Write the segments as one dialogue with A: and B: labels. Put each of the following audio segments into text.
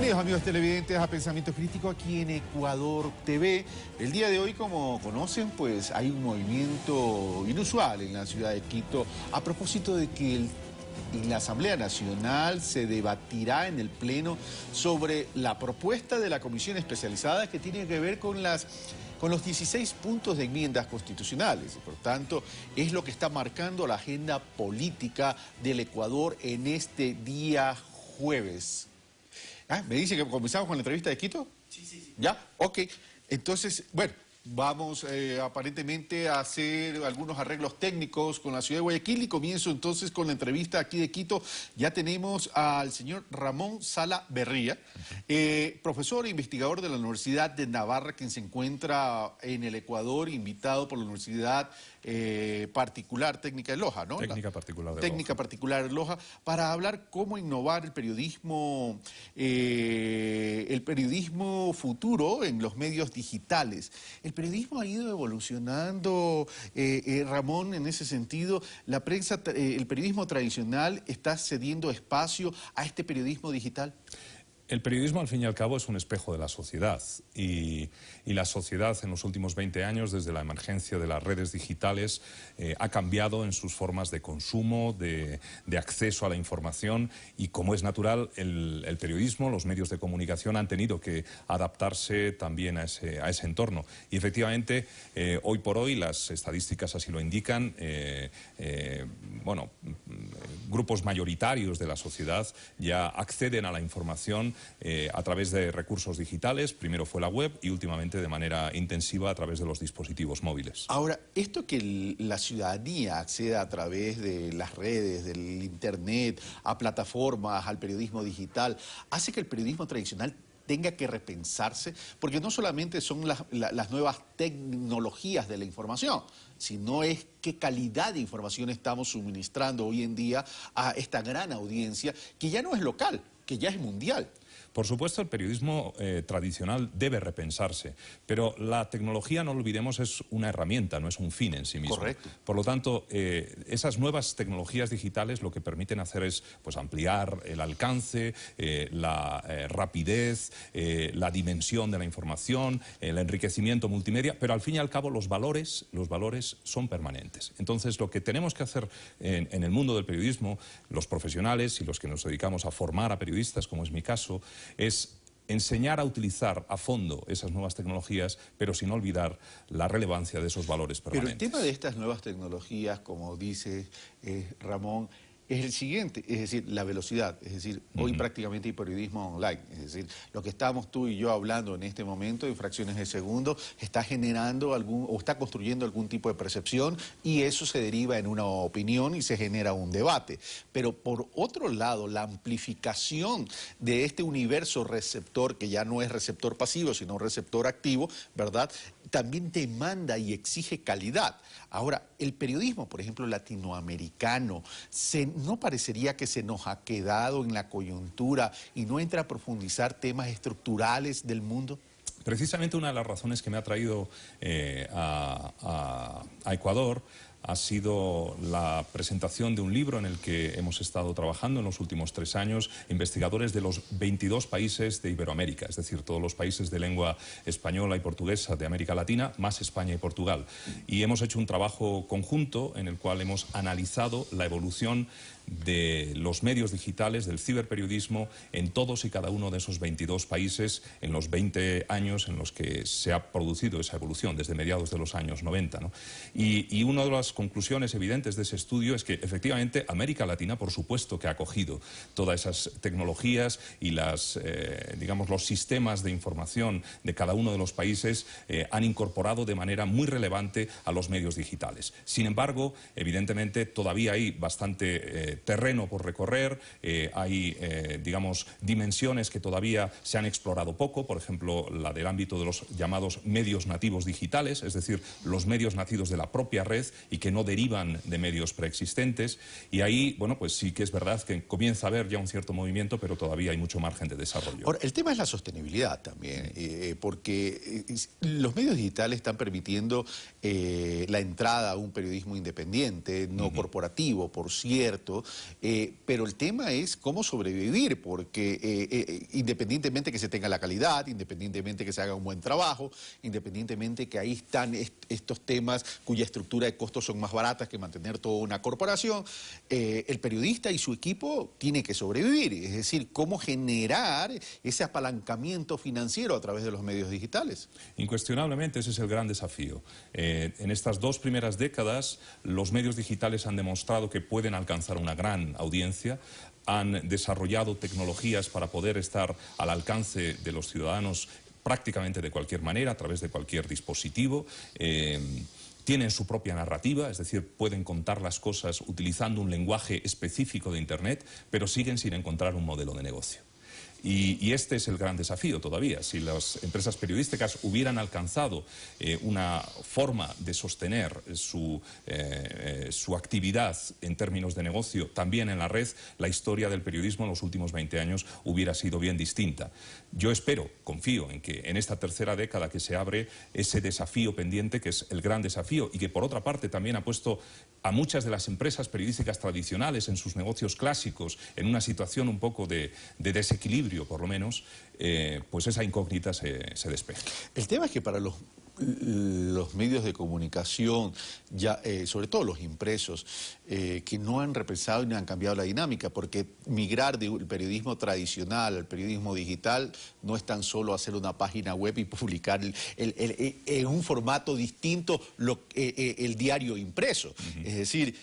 A: Bienvenidos amigos televidentes a Pensamiento Crítico aquí en Ecuador TV. El día de hoy, como conocen, pues hay un movimiento inusual en la ciudad de Quito a propósito de que en la Asamblea Nacional se debatirá en el Pleno sobre la propuesta de la Comisión Especializada que tiene que ver con los 16 puntos de enmiendas constitucionales. Por tanto, es lo que está marcando la agenda política del Ecuador en este día jueves. ¿Me dice que comenzamos con la entrevista de Quito? Sí. ¿Ya? Ok. Entonces, bueno, vamos aparentemente a hacer algunos arreglos técnicos con la ciudad de Guayaquil y comienzo entonces con la entrevista aquí de Quito. Ya tenemos al señor Ramón Sala Berría, profesor e investigador de la Universidad de Navarra, quien se encuentra en el Ecuador, invitado por la Universidad Particular Técnica de Loja, ¿no?
B: Técnica Particular de
A: Técnica
B: Loja.
A: Particular de Loja, para hablar cómo innovar el periodismo futuro en los medios digitales. El periodismo ha ido evolucionando, Ramón, en ese sentido. La prensa, el periodismo tradicional está cediendo espacio a este periodismo digital.
B: El periodismo, al fin y al cabo, es un espejo de la sociedad y la sociedad en los últimos 20 años, desde la emergencia de las redes digitales, ha cambiado en sus formas de consumo, de acceso a la información y, como es natural, el periodismo, los medios de comunicación han tenido que adaptarse también a ese entorno. Y, efectivamente, hoy por hoy, las estadísticas así lo indican, grupos mayoritarios de la sociedad ya acceden a la información a través de recursos digitales. Primero fue la web y últimamente de manera intensiva a través de los dispositivos móviles.
A: Ahora, esto que la ciudadanía acceda a través de las redes, del internet, a plataformas, al periodismo digital, hace que el periodismo tradicional tenga que repensarse, porque no solamente son las nuevas tecnologías de la información, sino es qué calidad de información estamos suministrando hoy en día a esta gran audiencia, que ya no es local, que ya es mundial.
B: Por supuesto, el periodismo tradicional debe repensarse, pero la tecnología, no lo olvidemos, es una herramienta, no es un fin en sí mismo.
A: Correcto.
B: Por lo tanto, esas nuevas tecnologías digitales lo que permiten hacer es ampliar el alcance, la rapidez, la dimensión de la información, el enriquecimiento multimedia, pero al fin y al cabo los valores son permanentes. Entonces, lo que tenemos que hacer en el mundo del periodismo, los profesionales y los que nos dedicamos a formar a periodistas, como es mi caso, es enseñar a utilizar a fondo esas nuevas tecnologías, pero sin olvidar la relevancia de esos valores permanentes.
A: Pero el tema de estas nuevas tecnologías, como dice Ramón, es el siguiente, es decir, la velocidad. Es decir, hoy prácticamente hay periodismo online. Es decir, lo que estamos tú y yo hablando en este momento, en fracciones de segundo, está generando o está construyendo algún tipo de percepción y eso se deriva en una opinión y se genera un debate. Pero por otro lado, la amplificación de este universo receptor, que ya no es receptor pasivo, sino receptor activo, ¿verdad?, también demanda y exige calidad. Ahora, el periodismo, por ejemplo, latinoamericano, ¿no parecería que se nos ha quedado en la coyuntura y no entra a profundizar temas estructurales del mundo?
B: Precisamente una de las razones que me ha traído a Ecuador ha sido la presentación de un libro en el que hemos estado trabajando en los últimos 3 años, investigadores de los 22 países de Iberoamérica, es decir, todos los países de lengua española y portuguesa de América Latina, más España y Portugal. Y hemos hecho un trabajo conjunto en el cual hemos analizado la evolución de los medios digitales, del ciberperiodismo, en todos y cada uno de esos 22 países en los 20 años en los que se ha producido esa evolución, desde mediados de los años 90, ¿no? Y una de las conclusiones evidentes de ese estudio es que, efectivamente, América Latina, por supuesto, que ha acogido todas esas tecnologías y los sistemas de información de cada uno de los países han incorporado de manera muy relevante a los medios digitales. Sin embargo, evidentemente, todavía hay bastante terreno por recorrer, hay, dimensiones que todavía se han explorado poco, por ejemplo, la del ámbito de los llamados medios nativos digitales, es decir, los medios nacidos de la propia red y que no derivan de medios preexistentes. Y ahí, bueno, pues sí que es verdad que comienza a haber ya un cierto movimiento, pero todavía hay mucho margen de desarrollo.
A: Ahora, el tema es la sostenibilidad también, porque los medios digitales están permitiendo la entrada a un periodismo independiente, no corporativo, por cierto, pero el tema es cómo sobrevivir, porque independientemente que se tenga la calidad, independientemente que se haga un buen trabajo, independientemente que ahí están estos temas cuya estructura de costos son más baratas que mantener toda una corporación, el periodista y su equipo tiene que sobrevivir, es decir, cómo generar ese apalancamiento financiero a través de los medios digitales.
B: Incuestionablemente ese es el gran desafío. En estas 2 primeras décadas los medios digitales han demostrado que pueden alcanzar una gran audiencia, han desarrollado tecnologías para poder estar al alcance de los ciudadanos prácticamente de cualquier manera, a través de cualquier dispositivo. Tienen su propia narrativa, es decir, pueden contar las cosas utilizando un lenguaje específico de Internet, pero siguen sin encontrar un modelo de negocio. Y este es el gran desafío todavía. Si las empresas periodísticas hubieran alcanzado una forma de sostener su actividad en términos de negocio también en la red, la historia del periodismo en los últimos 20 años hubiera sido bien distinta. Yo espero, confío en que en esta tercera década que se abre ese desafío pendiente, que es el gran desafío, y que por otra parte también ha puesto a muchas de las empresas periodísticas tradicionales en sus negocios clásicos en una situación un poco de desequilibrio, por lo menos, pues esa incógnita se despeja.
A: El tema es que para los medios de comunicación, sobre todo los impresos, que no han repensado ni han cambiado la dinámica, porque migrar del periodismo tradicional al periodismo digital no es tan solo hacer una página web y publicar en un formato distinto el diario impreso. Es decir,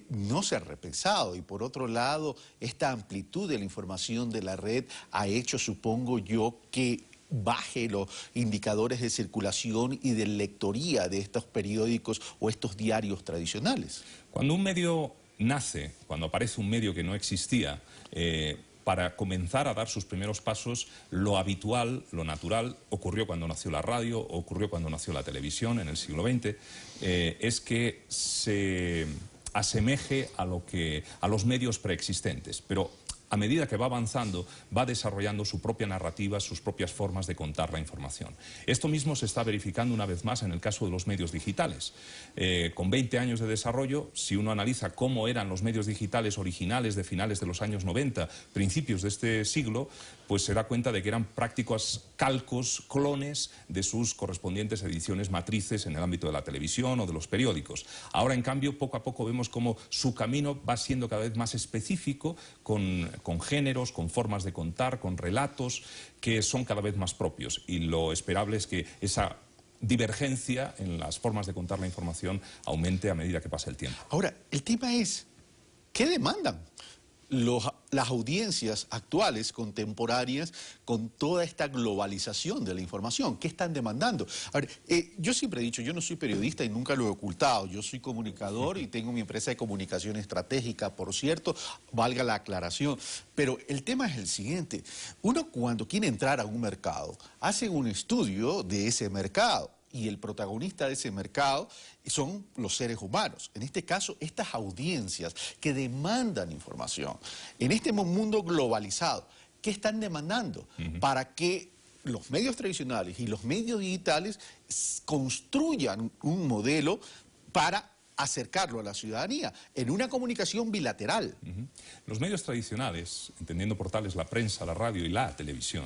A: no se ha repensado, y por otro lado, esta amplitud de la información de la red ha hecho, supongo yo, que baje los indicadores de circulación y de lectoría de estos periódicos o estos diarios tradicionales.
B: Cuando un medio nace, cuando aparece un medio que no existía, para comenzar a dar sus primeros pasos, lo habitual, lo natural, ocurrió cuando nació la radio, ocurrió cuando nació la televisión en el siglo XX, es que se asemeje a los medios preexistentes, pero a medida que va avanzando, va desarrollando su propia narrativa, sus propias formas de contar la información. Esto mismo se está verificando una vez más en el caso de los medios digitales. Con 20 años de desarrollo, si uno analiza cómo eran los medios digitales originales de finales de los años 90, principios de este siglo, pues se da cuenta de que eran prácticos calcos, clones de sus correspondientes ediciones matrices en el ámbito de la televisión o de los periódicos. Ahora, en cambio, poco a poco vemos cómo su camino va siendo cada vez más específico, con géneros, con formas de contar, con relatos que son cada vez más propios, y lo esperable es que esa divergencia en las formas de contar la información aumente a medida que pasa el tiempo.
A: Ahora, el tema es, ¿qué demandan las audiencias actuales, contemporáneas, con toda esta globalización de la información? ¿Qué están demandando? A ver, yo siempre he dicho, yo no soy periodista y nunca lo he ocultado, yo soy comunicador y tengo mi empresa de comunicación estratégica, por cierto, valga la aclaración, pero el tema es el siguiente: uno, cuando quiere entrar a un mercado, hace un estudio de ese mercado, y el protagonista de ese mercado son los seres humanos. En este caso, estas audiencias que demandan información. En este mundo globalizado, ¿qué están demandando? Para que los medios tradicionales y los medios digitales construyan un modelo para acercarlo a la ciudadanía en una comunicación bilateral.
B: Los medios tradicionales, entendiendo por tales la prensa, la radio y la televisión,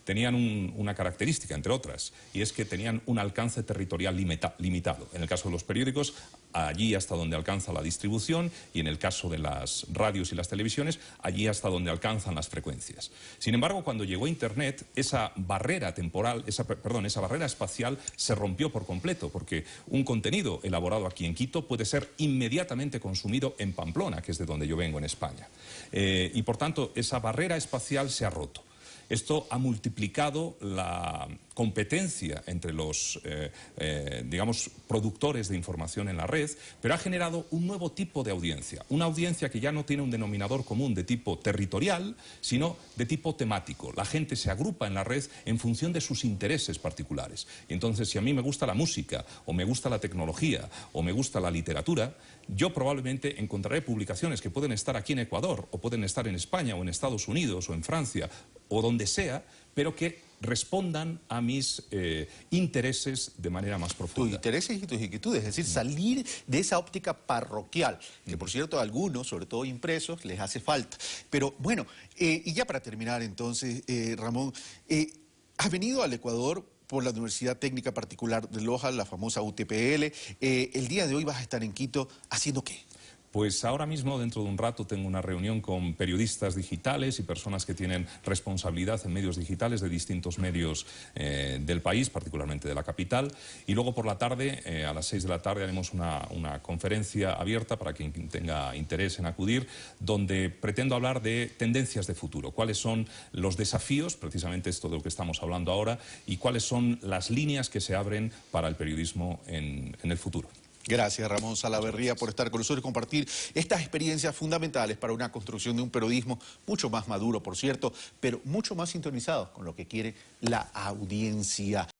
B: tenían una característica, entre otras, y es que tenían un alcance territorial limitado. En el caso de los periódicos, allí hasta donde alcanza la distribución, y en el caso de las radios y las televisiones, allí hasta donde alcanzan las frecuencias. Sin embargo, cuando llegó Internet, esa barrera temporal, esa barrera espacial se rompió por completo, porque un contenido elaborado aquí en Quito puede ser inmediatamente consumido en Pamplona, que es de donde yo vengo, en España. Y por tanto, esa barrera espacial se ha roto. Esto ha multiplicado la competencia entre los, digamos, productores de información en la red, pero ha generado un nuevo tipo de audiencia, una audiencia que ya no tiene un denominador común de tipo territorial, sino de tipo temático. La gente se agrupa en la red en función de sus intereses particulares. Y entonces, si a mí me gusta la música, o me gusta la tecnología, o me gusta la literatura, yo probablemente encontraré publicaciones que pueden estar aquí en Ecuador, o pueden estar en España, o en Estados Unidos, o en Francia, o donde sea, pero que respondan a mis intereses de manera más profunda.
A: Tus intereses y tus inquietudes, es decir, salir de esa óptica parroquial, que por cierto a algunos, sobre todo impresos, les hace falta. Pero bueno, y ya para terminar entonces, Ramón, has venido al Ecuador por la Universidad Técnica Particular de Loja, la famosa UTPL. El día de hoy vas a estar en Quito, ¿haciendo qué?
B: Pues ahora mismo, dentro de un rato, tengo una reunión con periodistas digitales y personas que tienen responsabilidad en medios digitales de distintos medios del país, particularmente de la capital. Y luego por la tarde, a las 6 de la tarde, haremos una conferencia abierta para quien tenga interés en acudir, donde pretendo hablar de tendencias de futuro. Cuáles son los desafíos, precisamente esto de lo que estamos hablando ahora, y cuáles son las líneas que se abren para el periodismo en el futuro.
A: Gracias, Ramón Salaverría, por estar con nosotros y compartir estas experiencias fundamentales para una construcción de un periodismo mucho más maduro, por cierto, pero mucho más sintonizado con lo que quiere la audiencia.